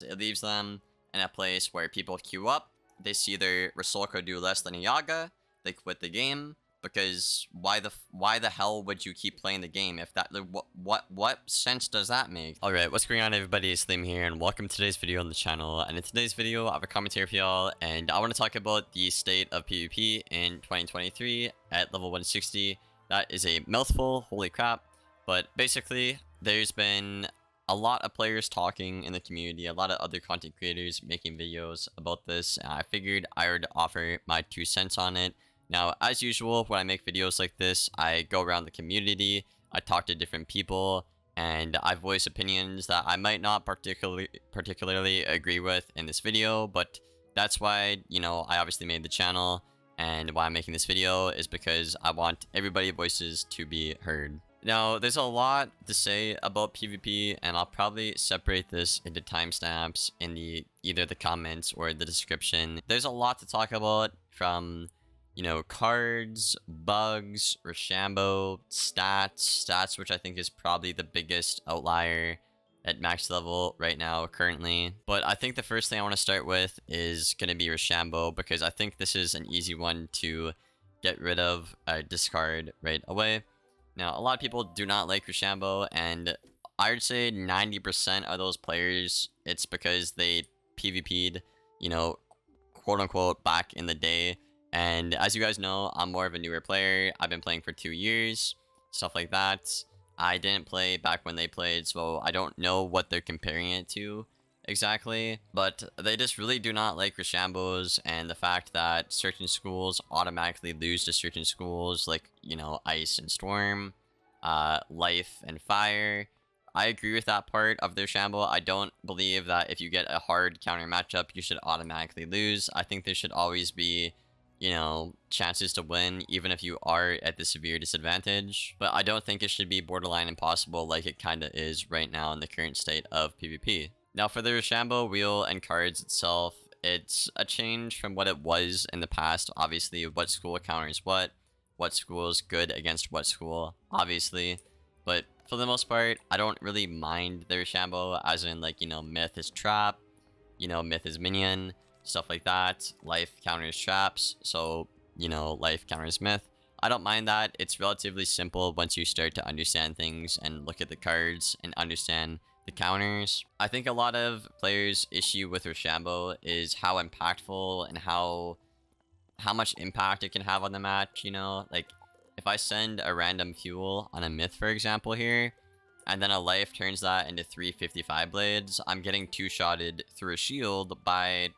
it leaves them in a place where people queue up. They see their Rosolko do less than a Yaga, they quit the game. Because why the hell would you keep playing the game if that what sense does that make? Alright, what's going on everybody, it's Liam here and welcome to today's video on the channel. And in today's video I have a commentary for y'all and I want to talk about the state of PvP in 2023 at level 160. That is a mouthful, holy crap. But basically there's been a lot of players talking in the community, a lot of other content creators making videos about this, and I figured I would offer my 2 cents on it. Now, as usual, when I make videos like this, I go around the community, I talk to different people, and I voice opinions that I might not particularly agree with in this video, but that's why, you know, I obviously made the channel, and why I'm making this video is because I want everybody's voices to be heard. Now, there's a lot to say about PvP, and I'll probably separate this into timestamps in either the comments or the description. There's a lot to talk about, from you know, cards, bugs, Roshambo, stats, which I think is probably the biggest outlier at max level right now currently. But I think the first thing I want to start with is going to be Roshambo, because I think this is an easy one to get rid of, discard right away. Now, a lot of people do not like Roshambo, and I would say 90% of those players, it's because they PvP'd, you know, quote unquote, back in the day. And as you guys know, I'm more of a newer player. I've been playing for 2 years, stuff like that. I didn't play back when they played, so I don't know what they're comparing it to exactly. But they just really do not like Roshambos, and the fact that certain schools automatically lose to certain schools, like, you know, Ice and Storm, Life and Fire. I agree with that part of their Roshambo. I don't believe that if you get a hard counter matchup, you should automatically lose. I think there should always be, you know, chances to win even if you are at the severe disadvantage. But I don't think it should be borderline impossible like it kinda is right now in the current state of PvP. Now for the Roshambo wheel and cards itself, it's a change from what it was in the past. Obviously, what school counters what school is good against what school, obviously. But for the most part, I don't really mind the Roshambo, as in, like, you know, Myth is Trap, you know, Myth is Minion, stuff like that. Life counters traps, so, you know, life counters myth. I don't mind that. It's relatively simple once you start to understand things and look at the cards and understand the counters. I think a lot of players' issue with Roshambo is how impactful and how much impact it can have on the match, you know? Like, if I send a random fuel on a myth, for example, here, and then a life turns that into 355 blades, I'm getting 2-shotted through a shield by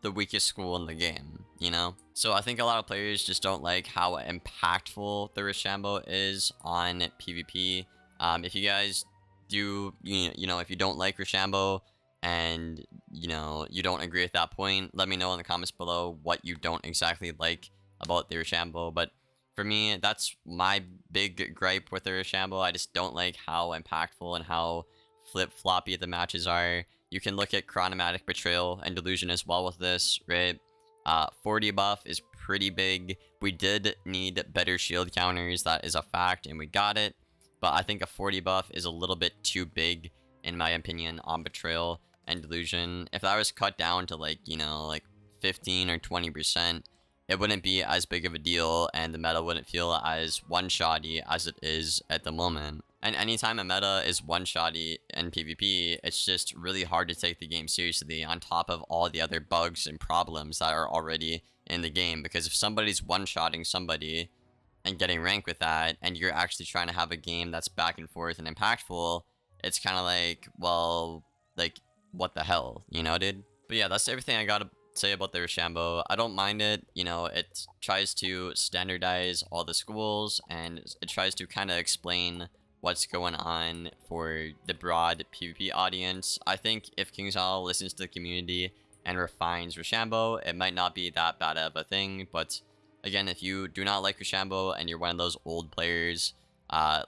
the weakest school in the game, you know? So I think a lot of players just don't like how impactful the Roshambo is on PvP. If you guys do, you know, if you don't like Roshambo and, you know, you don't agree with that point, let me know in the comments below what you don't exactly like about the Roshambo. But for me, that's my big gripe with the Roshambo. I just don't like how impactful and how flip-floppy the matches are. You can look at Chronomatic Betrayal and Delusion as well with this, right? 40 buff is pretty big. We did need better shield counters, that is a fact, and we got it. But I think a 40 buff is a little bit too big, in my opinion, on Betrayal and Delusion. If that was cut down to, like, you know, like 15 or 20%, it wouldn't be as big of a deal, and the meta wouldn't feel as one-shotty as it is at the moment. And anytime a meta is one-shotty in PvP, it's just really hard to take the game seriously, on top of all the other bugs and problems that are already in the game. Because if somebody's one-shotting somebody and getting rank with that, and you're actually trying to have a game that's back and forth and impactful, it's kind of like, well, like, what the hell, you know, dude? But yeah, that's everything I gotta say about the Roshambo. I don't mind it, you know, it tries to standardize all the schools, and it tries to kind of explain what's going on for the broad PvP audience. I think if KingsIsle listens to the community and refines Roshambo, it might not be that bad of a thing. But again, if you do not like Roshambo and you're one of those old players,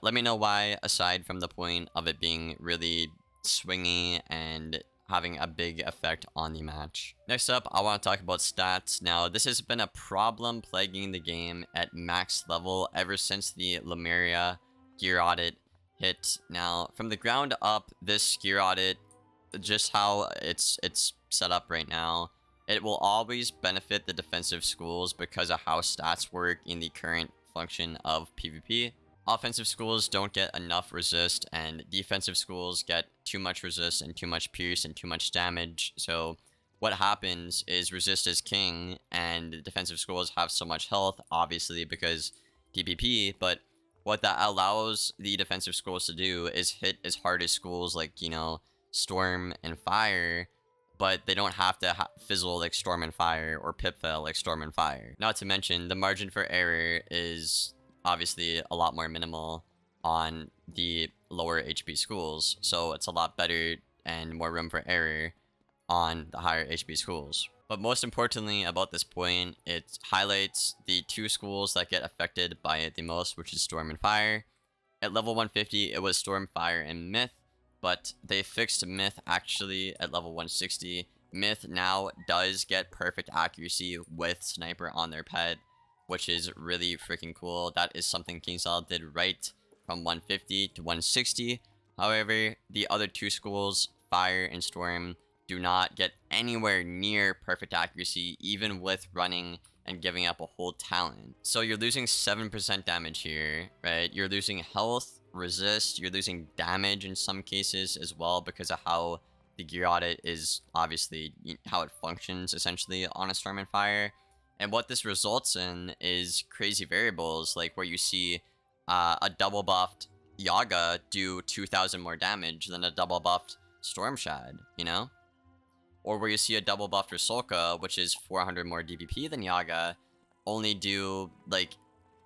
let me know why, aside from the point of it being really swingy and having a big effect on the match. Next up, I want to talk about stats. Now, this has been a problem plaguing the game at max level ever since the Lemuria gear audit hit. Now, from the ground up, this gear audit just how it's set up right now, it will always benefit the defensive schools because of how stats work in the current function of PvP. Offensive schools don't get enough resist, and defensive schools get too much resist and too much pierce and too much damage. So what happens is resist is king, and defensive schools have so much health, obviously because DPP, but what that allows the defensive schools to do is hit as hard as schools like, you know, Storm and Fire, but they don't have to fizzle like Storm and Fire or pip fail like Storm and Fire. Not to mention, the margin for error is obviously a lot more minimal on the lower HP schools, so it's a lot better and more room for error on the higher HP schools. But most importantly about this point, it highlights the two schools that get affected by it the most, which is Storm and Fire. At level 150, it was Storm, Fire, and Myth, but they fixed Myth actually at level 160. Myth now does get perfect accuracy with Sniper on their pet, which is really freaking cool. That is something KingsIsle did right from 150 to 160. However, the other two schools, Fire and Storm, do not get anywhere near perfect accuracy, even with running and giving up a whole talent. So you're losing 7% damage here, right? You're losing health, resist, you're losing damage in some cases as well because of how the gear audit is obviously how it functions essentially on a Storm and Fire. And what this results in is crazy variables, like where you see a double buffed Yaga do 2,000 more damage than a double buffed Storm Shad, you know? Or where you see a double buffed Rusalka, which is 400 more DPP than Yaga, only do like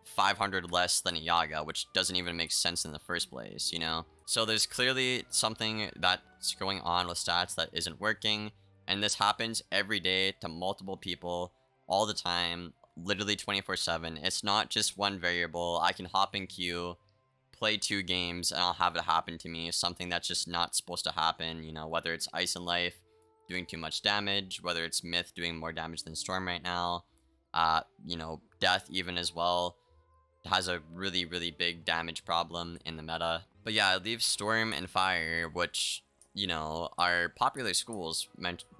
500 less than a Yaga, which doesn't even make sense in the first place, you know? So there's clearly something that's going on with stats that isn't working, and this happens every day to multiple people all the time, literally 24/7. It's not just one variable. I can hop in queue, play 2 games, and I'll have it happen to me. Something that's just not supposed to happen, you know, whether it's Ice and Life doing too much damage, whether it's Myth doing more damage than Storm right now, you know, Death even as well has a really, really big damage problem in the meta. But yeah, it leaves Storm and Fire, which, you know, are popular schools,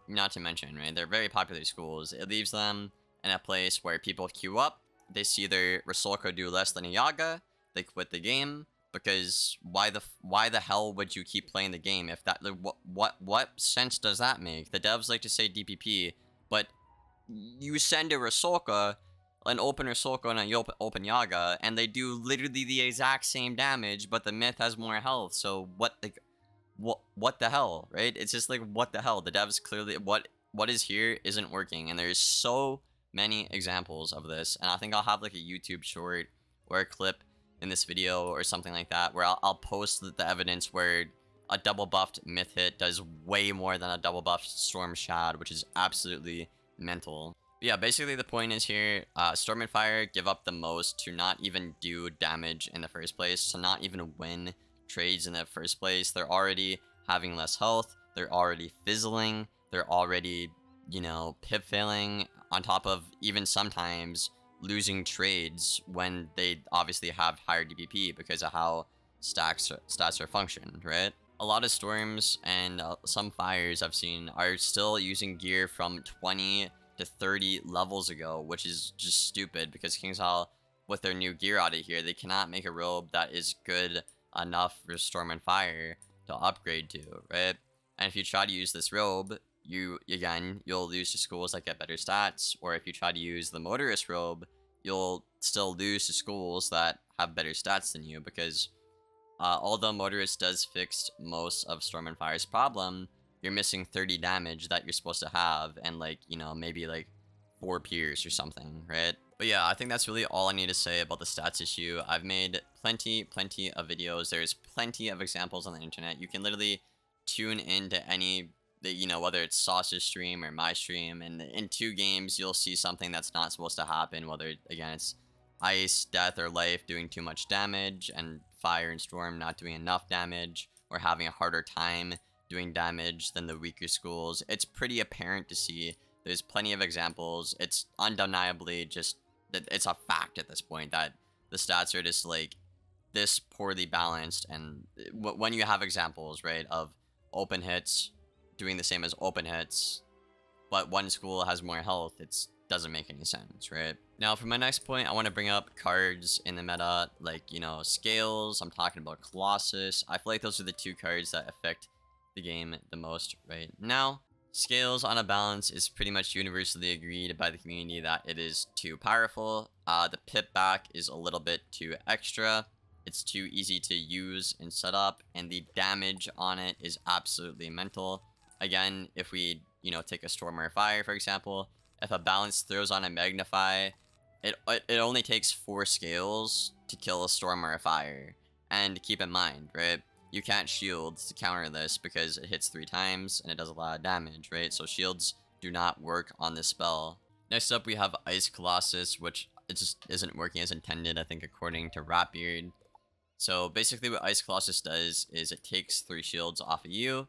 not to mention, right? They're very popular schools. It leaves them in a place where people queue up, they see their Rusalka do less than a Yaga, they quit the game, because why the hell would you keep playing the game if that, what sense does that make? The devs like to say DPP, but you send a Rusalka, an open Rusalka and an open Yaga, and they do literally the exact same damage, but the Myth has more health. So what the hell, right? It's just like, what the hell? The devs clearly, what is here isn't working, and there's so many examples of this, and I think I'll have like a YouTube short or a clip in this video or something like that where I'll post the evidence where a double buffed Myth hit does way more than a double buffed Storm Shad, which is absolutely mental. But yeah, basically the point is here, Storm and Fire give up the most to not even do damage in the first place, to not even win trades in the first place. They're already having less health, they're already fizzling, they're already, you know, pip failing, on top of even sometimes losing trades when they obviously have higher DPP because of how stats are functioned, right? A lot of Storms and some Fires I've seen are still using gear from 20 to 30 levels ago, which is just stupid because KingsIsle, with their new gear audit here, they cannot make a robe that is good enough for Storm and Fire to upgrade to, right? And if you try to use this robe, you'll lose to schools that get better stats, or if you try to use the Motorist robe, you'll still lose to schools that have better stats than you, because although Motorist does fix most of Storm and Fire's problem, you're missing 30 damage that you're supposed to have, and like, you know, maybe like 4 pierce or something, right? But yeah, I think that's really all I need to say about the stats issue. I've made plenty of videos. There's plenty of examples on the internet. You can literally tune into any, you know, whether it's Sauce's stream or my stream, and in 2 games you'll see something that's not supposed to happen, whether again it's Ice, Death, or Life doing too much damage, and Fire and Storm not doing enough damage, or having a harder time doing damage than the weaker schools. It's pretty apparent to see. There's plenty of examples. It's undeniably just, it's a fact at this point that the stats are just like this poorly balanced, and when you have examples, right, of open hits doing the same as open hits, but one school has more health, it doesn't make any sense, right? Now, for my next point, I want to bring up cards in the meta, like, you know, Scales. I'm talking about Colossus. I feel like those are the two cards that affect the game the most right now. Scales on a balance is pretty much universally agreed by the community that it is too powerful. The pip back is a little bit too extra. It's too easy to use and set up, and the damage on it is absolutely mental. Again, if we, you know, take a Storm or Fire, for example, if a balance throws on a Magnify, it only takes 4 scales to kill a Storm or a Fire. And keep in mind, right, you can't shield to counter this because it hits 3 times and it does a lot of damage, right? So shields do not work on this spell. Next up, we have Ice Colossus, which it just isn't working as intended, I think, according to Rapbeard. So basically what Ice Colossus does is it takes 3 shields off of you,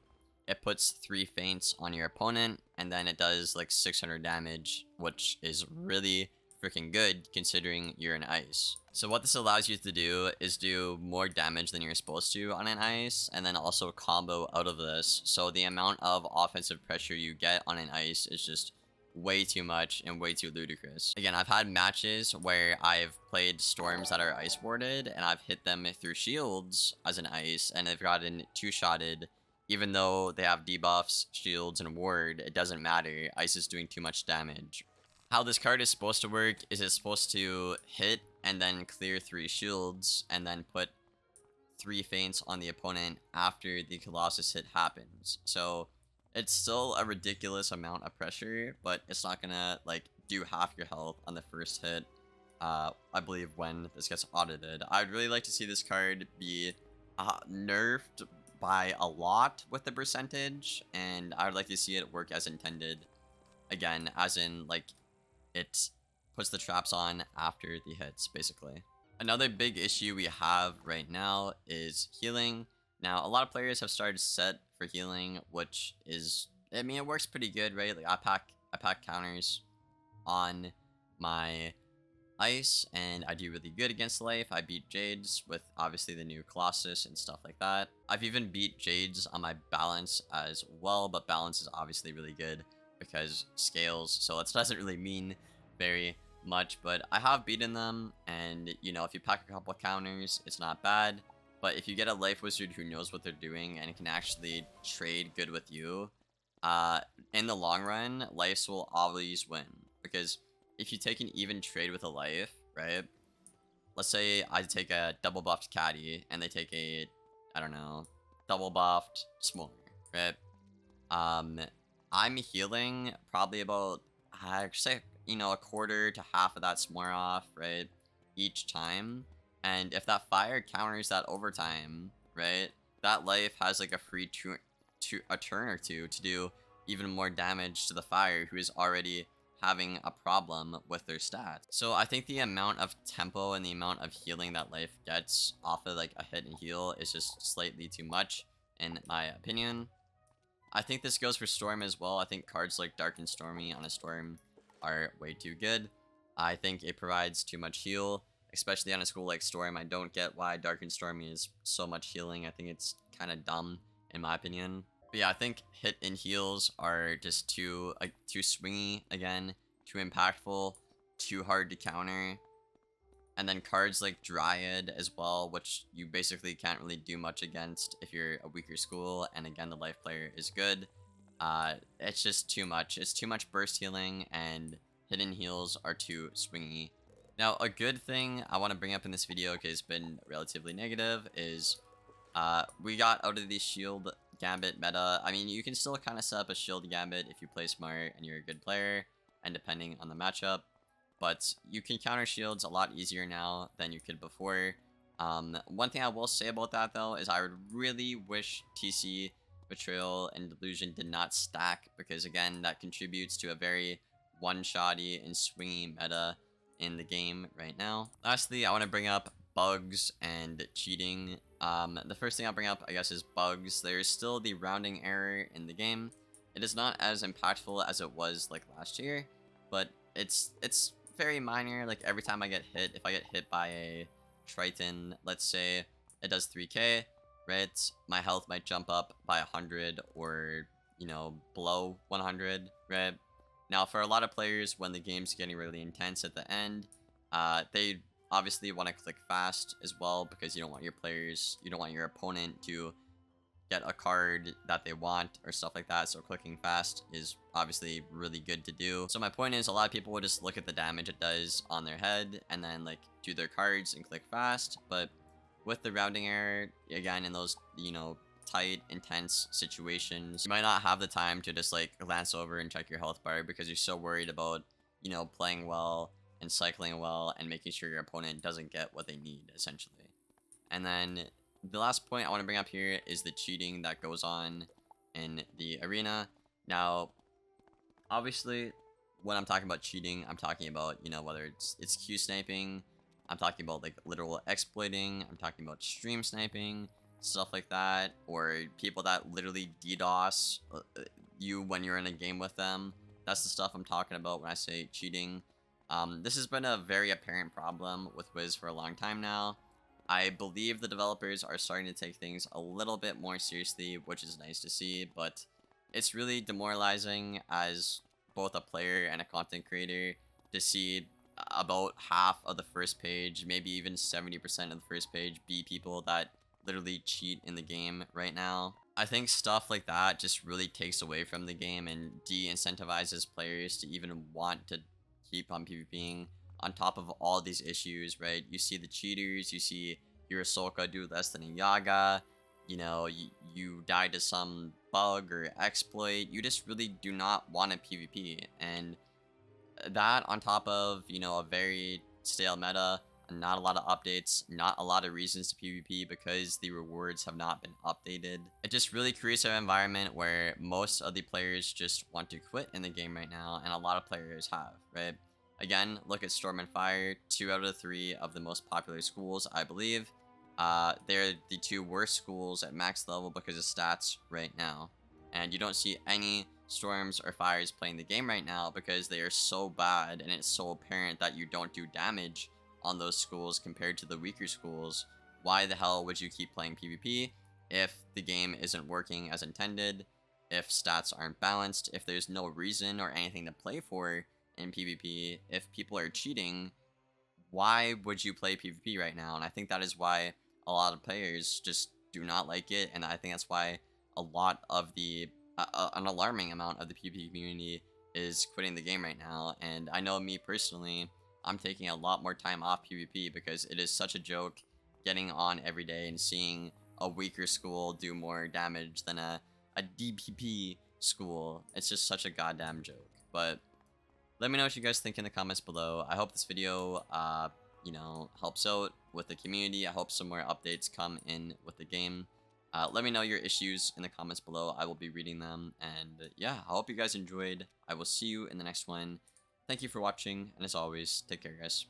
it puts 3 feints on your opponent, and then it does like 600 damage, which is really freaking good considering you're an ice. So what this allows you to do is do more damage than you're supposed to on an ice, and then also combo out of this. So the amount of offensive pressure you get on an ice is just way too much and way too ludicrous. Again, I've had matches where I've played storms that are ice warded and I've hit them through shields as an ice and they've gotten 2-shotted. Even though they have debuffs, shields, and ward, it doesn't matter. Ice is doing too much damage. How this card is supposed to work is it's supposed to hit and then clear 3 shields and then put 3 feints on the opponent after the Colossus hit happens. So it's still a ridiculous amount of pressure, but it's not gonna like do half your health on the first hit. I believe when this gets audited, I'd really like to see this card be nerfed by a lot with the percentage, and I would like to see it work as intended. Again, as in like it puts the traps on after the hits, basically. Another big issue we have right now is healing. Now, a lot of players have started set for healing, which is, I mean, it works pretty good, right? Like I pack counters on my ice, and I do really good against life. I beat Jades with obviously the new Colossus and stuff like that. I've even beat Jades on my balance as well, but balance is obviously really good because scales, so it doesn't really mean very much, but I have beaten them, and you know, if you pack a couple counters, it's not bad. But if you get a life wizard who knows what they're doing and can actually trade good with you, in the long run, lives will always win. Because if you take an even trade with a life, right? Let's say I take a double buffed caddy and they take a, I don't know, double buffed smaller, right? I'm healing probably about, I'd say, you know, a quarter to half of that s'more off, right? Each time. And if that fire counters that overtime, right? That life has like a free a turn or two to do even more damage to the fire who is already having a problem with their stats. So I think the amount of tempo and the amount of healing that life gets off of like a hit and heal is just slightly too much in my opinion. I think this goes for Storm as well. I think cards like Dark and Stormy on a Storm are way too good. I think it provides too much heal, especially on a school like Storm. I don't get why Dark and Stormy is so much healing. I think it's kind of dumb in my opinion. But yeah, I think hit and heals are just too swingy again, too impactful, too hard to counter. And then cards like Dryad as well, which you basically can't really do much against if you're a weaker school. And again, the life player is good. It's just too much. It's too much burst healing, and hidden heals are too swingy. Now, a good thing I want to bring up in this video, because it's been relatively negative, is we got out of the shield gambit meta. I mean, you can still kind of set up a shield gambit if you play smart and you're a good player, and depending on the matchup. But you can counter shields a lot easier now than you could before. One thing I will say about that, though, is I would really wish TC, Betrayal, and Delusion did not stack, because, again, that contributes to a very one-shotty and swingy meta in the game right now. Lastly, I want to bring up bugs and cheating. The first thing I'll bring up, I guess, is bugs. There's still the rounding error in the game. It is not as impactful as it was like last year, but it's very minor. Like every time I get hit, if I get hit by a Triton, let's say it does 3k, right? My health might jump up by 100 or you know, below 100, right? Now, for a lot of players, when the game's getting really intense at the end, they obviously want to click fast as well, because you don't want you don't want your opponent to get a card that they want or stuff like that. So clicking fast is obviously really good to do. So my point is, a lot of people will just look at the damage it does on their head and then like do their cards and click fast. But with the rounding error, again, in those, you know, tight, intense situations, you might not have the time to just like glance over and check your health bar, because you're so worried about, you know, playing well and cycling well and making sure your opponent doesn't get what they need, essentially. And then the last point I want to bring up here is the cheating that goes on in the arena. Now, obviously, when I'm talking about cheating, I'm talking about, you know, whether it's Q sniping, I'm talking about like literal exploiting, I'm talking about stream sniping, stuff like that, or people that literally DDoS you when you're in a game with them. That's the stuff I'm talking about when I say cheating. This has been a very apparent problem with Wiz for a long time now. I believe the developers are starting to take things a little bit more seriously, which is nice to see, but it's really demoralizing as both a player and a content creator to see about half of the first page, maybe even 70% of the first page, be people that literally cheat in the game right now. I think stuff like that just really takes away from the game and de-incentivizes players to even want to keep on PvPing. On top of all these issues, right? You see the cheaters, you see your Ahsoka do less than a Yaga, you know, you die to some bug or exploit. You just really do not want a PvP. And that on top of, you know, a very stale meta, not a lot of updates, not a lot of reasons to PvP because the rewards have not been updated. It just really creates an environment where most of the players just want to quit in the game right now, and a lot of players have, right? Again, look at Storm and Fire, 2 out of 3 of the most popular schools, I believe. They're the 2 worst schools at max level because of stats right now. And you don't see any Storms or Fires playing the game right now because they are so bad, and it's so apparent that you don't do damage on those schools compared to the weaker schools. Why the hell would you keep playing PvP if the game isn't working as intended, if stats aren't balanced, if there's no reason or anything to play for in PvP? If people are cheating, why would you play PvP right now? And I think that is why a lot of players just do not like it, and I think that's why a lot of the an alarming amount of the PvP community is quitting the game right now. And I know me personally, I'm taking a lot more time off PvP because it is such a joke getting on every day and seeing a weaker school do more damage than a DPP school. It's just such a goddamn joke. But let me know what you guys think in the comments below. I hope this video, you know, helps out with the community. I hope some more updates come in with the game. Let me know your issues in the comments below. I will be reading them. And yeah, I hope you guys enjoyed. I will see you in the next one. Thank you for watching, and as always, take care, guys.